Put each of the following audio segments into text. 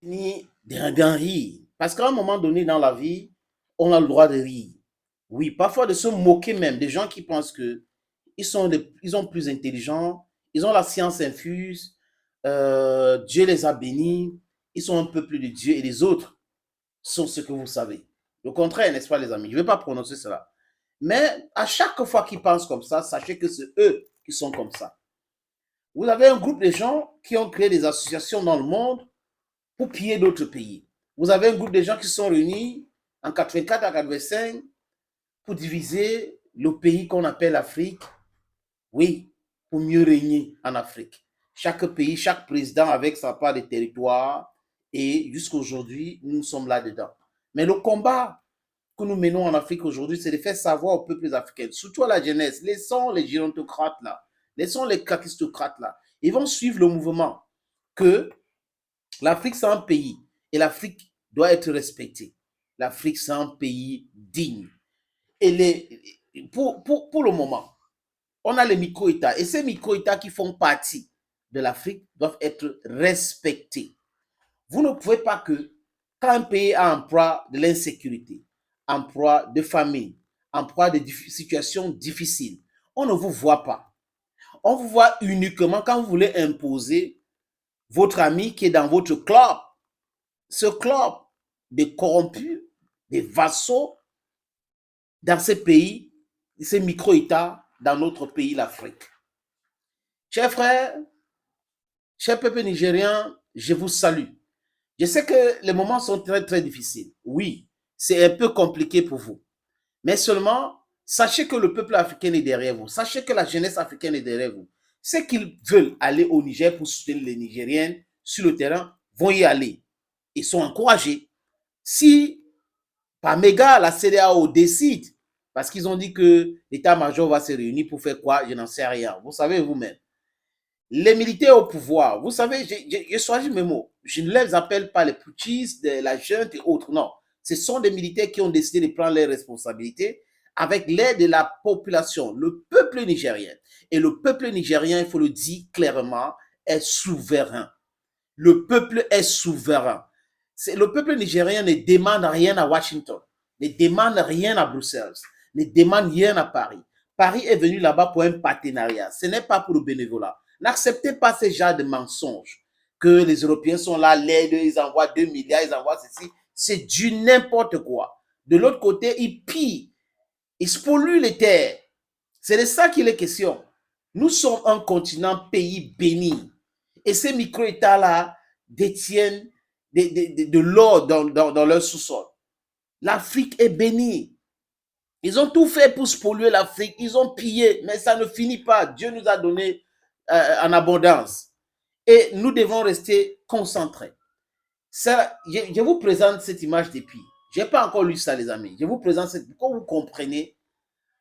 Ni d'en rire. Parce qu'à un moment donné dans la vie, on a le droit de rire. Oui, parfois de se moquer même des gens qui pensent que ils sont plus intelligents, ils ont la science infuse, Dieu les a bénis, ils sont un peu plus de Dieu et les autres sont ce que vous savez. Le contraire, n'est-ce pas les amis? Je ne vais pas prononcer cela. Mais à chaque fois qu'ils pensent comme ça, sachez que c'est eux qui sont comme ça. Vous avez un groupe de gens qui ont créé des associations dans le monde pour piller d'autres pays. Vous avez un groupe de gens qui sont réunis en 84 à 85 pour diviser le pays qu'on appelle l'Afrique. Oui, pour mieux régner en Afrique. Chaque pays, chaque président avec sa part de territoire et jusqu'à aujourd'hui, nous sommes là-dedans. Mais le combat que nous menons en Afrique aujourd'hui, c'est de faire savoir aux peuples africains, surtout à la jeunesse, laissons les gérontocrates là, laissons les kakistocrates là. Ils vont suivre le mouvement que l'Afrique, c'est un pays et l'Afrique doit être respectée. L'Afrique, c'est un pays digne. Et pour le moment, on a les micro-États. Et ces micro-États qui font partie de l'Afrique doivent être respectés. Vous ne pouvez pas que, quand un pays a un proie de l'insécurité, un proie de famine, un proie de situations difficiles, on ne vous voit pas. On vous voit uniquement quand vous voulez imposer votre ami qui est dans votre club. Ce club de corrompus, des vassaux dans ces pays, ces micro-États dans notre pays, l'Afrique. Chers frères, chers peuple nigérien, je vous salue. Je sais que les moments sont très, très difficiles. Oui, c'est un peu compliqué pour vous. Mais seulement, sachez que le peuple africain est derrière vous. Sachez que la jeunesse africaine est derrière vous. Ceux qui veulent aller au Niger pour soutenir les Nigériens sur le terrain vont y aller. Ils sont encouragés. Si, par méga, la CEDEAO décide, parce qu'ils ont dit que l'état-major va se réunir pour faire quoi, je n'en sais rien. Vous savez vous-même. Les militaires au pouvoir, vous savez, je choisis mes mots. Je ne les appelle pas les putschistes, la junte et autres, non. Ce sont des militaires qui ont décidé de prendre leurs responsabilités avec l'aide de la population, le peuple nigérien. Et le peuple nigérien, il faut le dire clairement, est souverain. Le peuple est souverain. Le peuple nigérien ne demande rien à Washington, ne demande rien à Bruxelles, ne demande rien à Paris. Paris est venu là-bas pour un partenariat. Ce n'est pas pour le bénévolat. N'acceptez pas ce genre de mensonges que les Européens sont là, l'aide, ils envoient 2 milliards, ils envoient ceci. C'est du n'importe quoi. De l'autre côté, ils pillent, ils polluent les terres. C'est de ça qu'il est question. Nous sommes un continent, pays béni. Et ces micro-États-là détiennent de l'or dans leur sous-sol. L'Afrique est bénie. Ils ont tout fait pour polluer l'Afrique. Ils ont pillé, mais ça ne finit pas. Dieu nous a donné en abondance. Et nous devons rester concentrés. Ça, je vous présente cette image depuis. Je n'ai pas encore lu ça, les amis. Je vous présente cette, pour que vous compreniez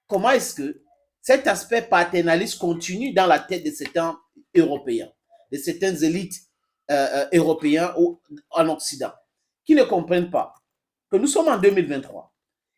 comment est-ce que cet aspect paternaliste continue dans la tête de certains Européens, de certaines élites européennes en Occident, qui ne comprennent pas que nous sommes en 2023.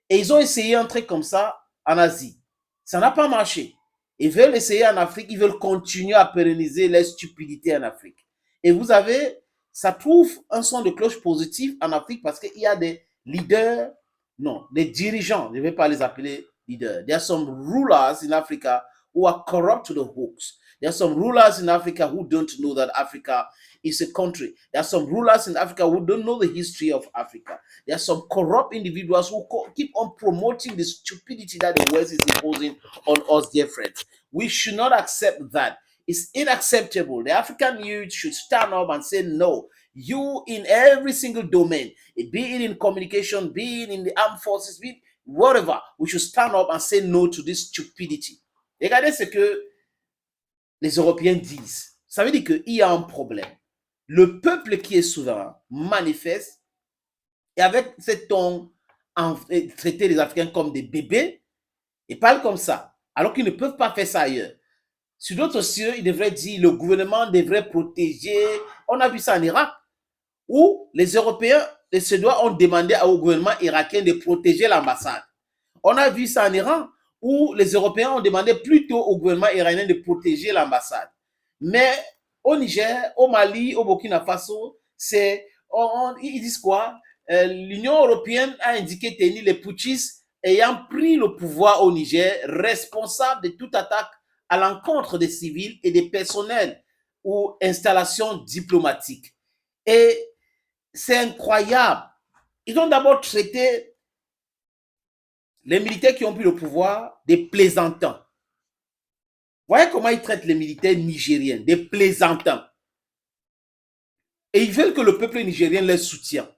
Et ils ont essayé un truc comme ça en Asie. Ça n'a pas marché. Ils veulent essayer en Afrique, ils veulent continuer à pérenniser les stupidités en Afrique. Et vous avez, ça trouve un son de cloche positif en Afrique parce qu'il y a des leaders, non, des dirigeants, je ne vais pas les appeler leaders. There are some rulers in Africa who are corrupt to the hooks. There are some rulers in Africa who don't know that Africa is a country. There are some rulers in Africa who don't know the history of Africa. There are some corrupt individuals who keep on promoting the stupidity that the West is imposing on us, dear friends. We should not accept that. It's unacceptable. The African youth should stand up and say no. You in every single domain, be it in communication, be it in the armed forces, be it whatever, we should stand up and say no to this stupidity. Regardez ce que les Européens disent. Ça veut dire qu'il y a un problème. Le peuple qui est souverain manifeste et avec cet ton, traiter les Africains comme des bébés, ils parlent comme ça, alors qu'ils ne peuvent pas faire ça ailleurs. Sur d'autres cieux, ils devraient dire le gouvernement devrait protéger. On a vu ça en Irak, où les Européens, les Suédois ont demandé au gouvernement irakien de protéger l'ambassade. On a vu ça en Iran, où les Européens ont demandé plutôt au gouvernement iranien de protéger l'ambassade. Mais au Niger, au Mali, au Burkina Faso, c'est Ils disent quoi? L'Union européenne a indiqué tenir les putschistes ayant pris le pouvoir au Niger responsables de toute attaque à l'encontre des civils et des personnels ou installations diplomatiques. Et c'est incroyable. Ils ont d'abord traité les militaires qui ont pris le pouvoir des plaisantins. Voyez comment ils traitent les militaires nigériens, des plaisantins. Et ils veulent que le peuple nigérien les soutienne.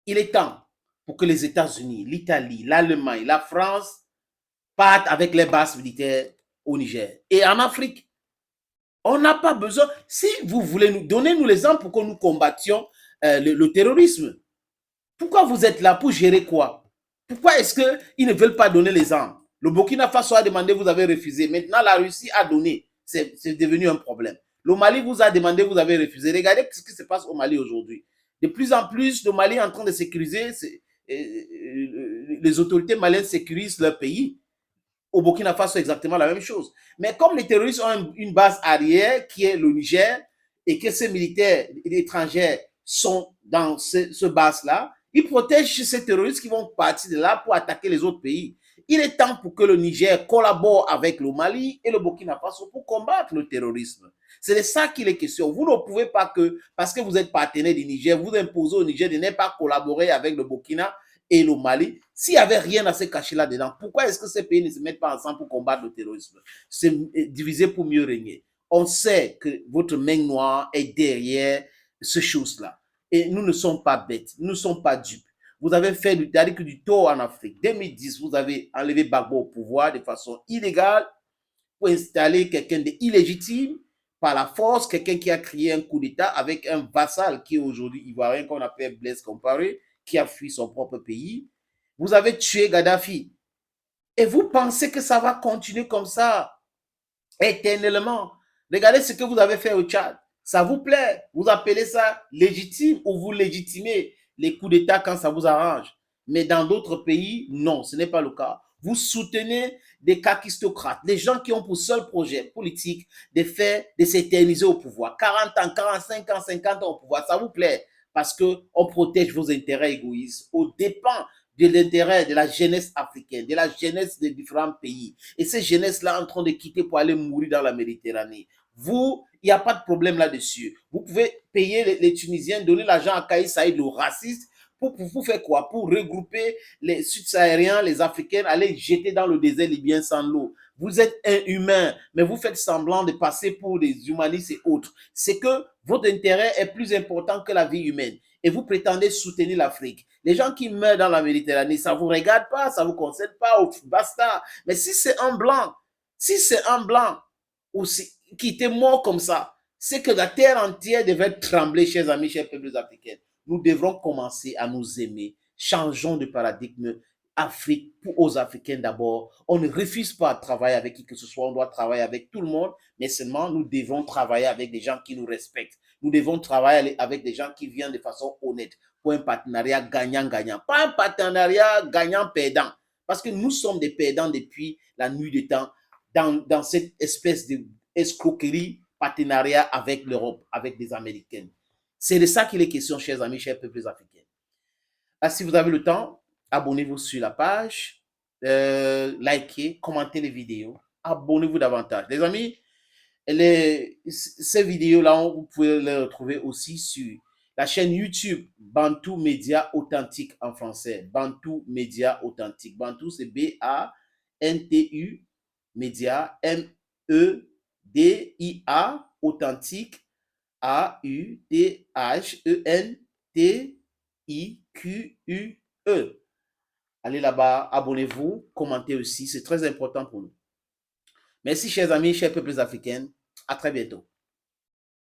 Il est temps pour que les États-Unis, l'Italie, l'Allemagne, la France partent avec les bases militaires au Niger. Et en Afrique, on n'a pas besoin. Si vous voulez nous donner nous les armes pour que nous combattions le terrorisme, pourquoi vous êtes là? Pour gérer quoi? Pourquoi est-ce qu'ils ne veulent pas donner les armes? Le Burkina Faso a demandé, vous avez refusé. Maintenant, la Russie a donné. C'est devenu un problème. Le Mali vous a demandé, vous avez refusé. Regardez ce qui se passe au Mali aujourd'hui. De plus en plus, le Mali est en train de sécuriser. Les autorités maliennes sécurisent leur pays. Au Burkina Faso, exactement la même chose. Mais comme les terroristes ont une base arrière qui est le Niger et que ces militaires étrangers sont dans ce base-là, ils protègent ces terroristes qui vont partir de là pour attaquer les autres pays. Il est temps pour que le Niger collabore avec le Mali et le Burkina Faso pour combattre le terrorisme. C'est de ça qu'il est question. Vous ne pouvez pas que, parce que vous êtes partenaire du Niger, vous imposez au Niger de ne pas collaborer avec le Burkina et le Mali. S'il n'y avait rien à se cacher là-dedans, pourquoi est-ce que ces pays ne se mettent pas ensemble pour combattre le terrorisme? C'est diviser pour mieux régner. On sait que votre main noire est derrière ces choses-là. Et nous ne sommes pas bêtes, nous ne sommes pas dupes. Vous avez fait du tort en Afrique. 2010, vous avez enlevé Gbagbo au pouvoir de façon illégale pour installer quelqu'un d'illégitime par la force, quelqu'un qui a créé un coup d'État avec un vassal qui est aujourd'hui ivoirien qu'on appelle Blaise Compaoré, qui a fui son propre pays. Vous avez tué Gaddafi. Et vous pensez que ça va continuer comme ça éternellement? Regardez ce que vous avez fait au Tchad. Ça vous plaît? Vous appelez ça légitime ou vous légitimez les coups d'État quand ça vous arrange? Mais dans d'autres pays, non, ce n'est pas le cas. Vous soutenez des kakistocrates, des gens qui ont pour seul projet politique de s'éterniser au pouvoir. 40 ans, 45 ans, 50 ans au pouvoir, ça vous plaît? Parce qu'on protège vos intérêts égoïstes aux dépens de l'intérêt de la jeunesse africaine, de la jeunesse des différents pays. Et ces jeunesses-là en train de quitter pour aller mourir dans la Méditerranée. Vous, il n'y a pas de problème là-dessus. Vous pouvez payer les Tunisiens, donner l'argent à Kais Saïd, le raciste, pour faire quoi? Pour regrouper les Sud-Sahariens, les Africains, aller jeter dans le désert libyen sans l'eau. Vous êtes inhumains, mais vous faites semblant de passer pour des humanistes et autres. C'est que votre intérêt est plus important que la vie humaine. Et vous prétendez soutenir l'Afrique. Les gens qui meurent dans la Méditerranée, ça ne vous regarde pas, ça ne vous concerne pas, basta. Mais si c'est un blanc, ou qui était mort comme ça, c'est que la terre entière devait trembler, chers amis, chers peuples africains. Nous devrons commencer à nous aimer. Changeons de paradigme. Afrique, aux Africains d'abord. On ne refuse pas de travailler avec qui que ce soit. On doit travailler avec tout le monde, mais seulement nous devons travailler avec des gens qui nous respectent. Nous devons travailler avec des gens qui viennent de façon honnête pour un partenariat gagnant-gagnant. Pas un partenariat gagnant-perdant. Parce que nous sommes des perdants depuis la nuit des temps dans cette espèce d'escroquerie partenariat avec l'Europe, avec des Américains. C'est de ça qu'il est question, chers amis, chers peuples africains. Là, si vous avez le temps, abonnez-vous sur la page, likez, commentez les vidéos, abonnez-vous davantage. Les amis, ces vidéos-là, vous pouvez les retrouver aussi sur la chaîne YouTube Bantou Média Authentique en français. Bantou Média Authentique. Bantou, c'est B-A-N-T-U, Média, M-E-D-I-A, Authentique, A-U-T-H-E-N-T-I-Q-U-E. Allez là-bas, abonnez-vous, commentez aussi, c'est très important pour nous. Merci chers amis, chers peuples africains, à très bientôt.